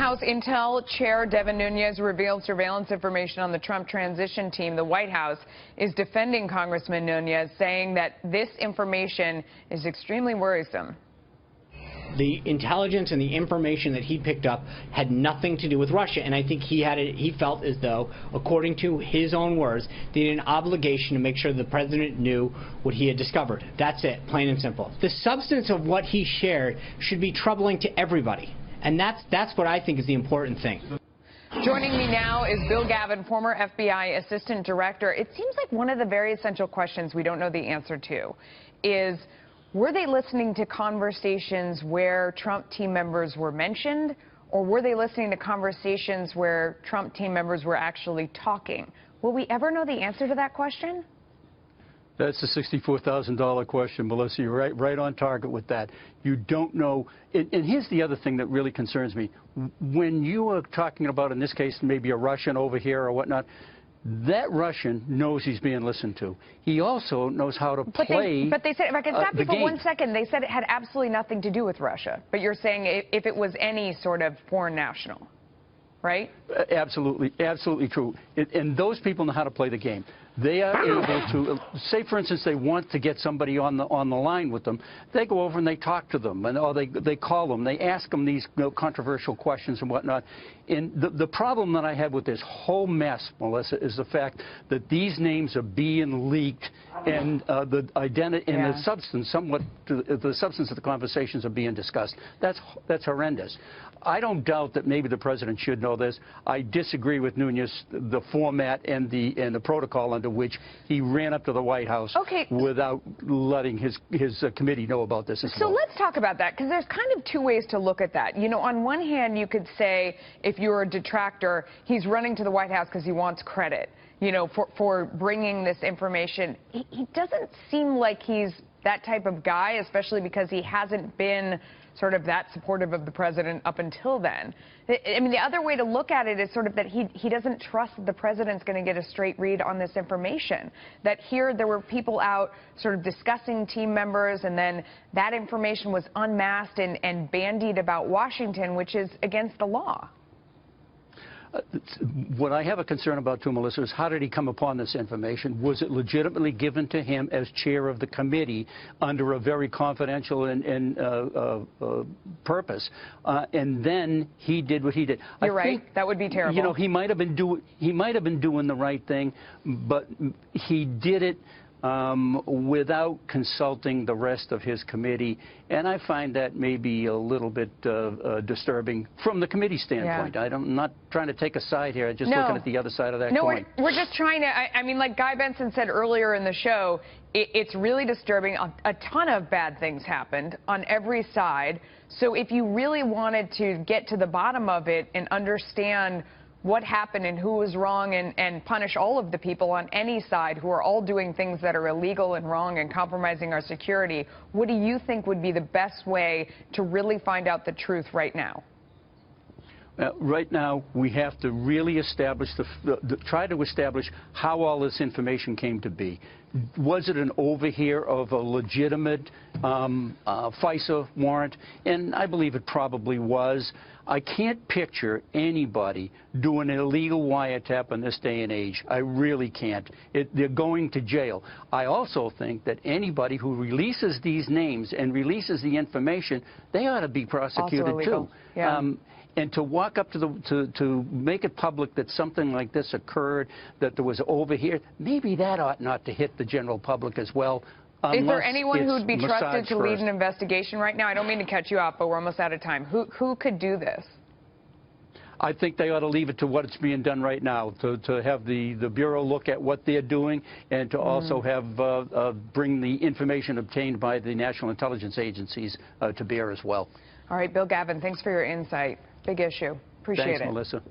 House Intel Chair Devin Nunes revealed surveillance information on the Trump transition team. The White House is defending Congressman Nunes, saying that this information is extremely worrisome. The intelligence and the information that he picked up had nothing to do with Russia, and I think he felt as though, according to his own words, they had an obligation to make sure the president knew what he had discovered. That's it, plain and simple. The substance of what he shared should be troubling to everybody, and that's what I think is the important thing. Joining me now is Bill Gavin, former FBI Assistant Director. It seems like one of the very essential questions we don't know the answer to is, were they listening to conversations where Trump team members were mentioned, or were they listening to conversations where Trump team members were actually talking? Will we ever know the answer to that question? That's the $64,000 question, Melissa. You're right on target with that. You don't know. And here's the other thing that really concerns me. When you are talking about, in this case, maybe a Russian over here or whatnot, that Russian knows he's being listened to. He also knows how to play. But they said, if I can stop you for game. 1 second, they said it had absolutely nothing to do with Russia. But you're saying if it was any sort of foreign national, right? Absolutely, absolutely true. And those people know how to play the game. They are able to, say, for instance, they want to get somebody on the line with them. They go over and they talk to them, or they call them. They ask them these controversial questions and whatnot. And the problem that I have with this whole mess, Melissa, is the fact that these names are being leaked, and the identity and the substance, the substance of the conversations are being discussed. That's horrendous. I don't doubt that maybe the president should know this. I disagree with Nunes, the format and the protocol under which he ran up to the White House without letting his committee know about this. So let's talk about that, because there's kind of two ways to look at that. You know, on one hand, you could say, if you're a detractor, he's running to the White House because he wants credit, you know, for bringing this information. He doesn't seem like he's that type of guy, especially because he hasn't been sort of that supportive of the president up until then. I mean, the other way to look at it is sort of that he doesn't trust that the president's going to get a straight read on this information. That here there were people out sort of discussing team members, and then that information was unmasked and bandied about Washington, which is against the law. What I have a concern about, too, Melissa, is how did he come upon this information? Was it legitimately given to him as chair of the committee under a very confidential purpose? And then he did what he did. You're right. That would be terrible. You know, he might have been doing the right thing, but he did it without consulting the rest of his committee, and I find that maybe a little bit disturbing from the committee standpoint. Yeah. I'm not trying to take a side here. I'm just looking at the other side of that coin. No, we're just trying to, I mean, like Guy Benson said earlier in the show, it's really disturbing. A ton of bad things happened on every side. So if you really wanted to get to the bottom of it and understand what happened and who was wrong, and punish all of the people on any side who are all doing things that are illegal and wrong and compromising our security, what do you think would be the best way to really find out the truth right now? Right now, we have to really establish, try to establish how all this information came to be. Was it an overhear of a legitimate FISA warrant? And I believe it probably was. I can't picture anybody doing an illegal wiretap in this day and age. I really can't. They're going to jail. I also think that anybody who releases these names and releases the information, they ought to be prosecuted too. Yeah. And to walk up to make it public that something like this occurred, that there was overhear, maybe that ought not to hit the general public as well. Is there anyone who would be trusted to lead an investigation right now? I don't mean to cut you off, but we're almost out of time. Who could do this? I think they ought to leave it to what's being done right now, to have the Bureau look at what they're doing, and to also have bring the information obtained by the national intelligence agencies to bear as well. All right, Bill Gavin, thanks for your insight. Big issue. Appreciate it. Thanks, Melissa.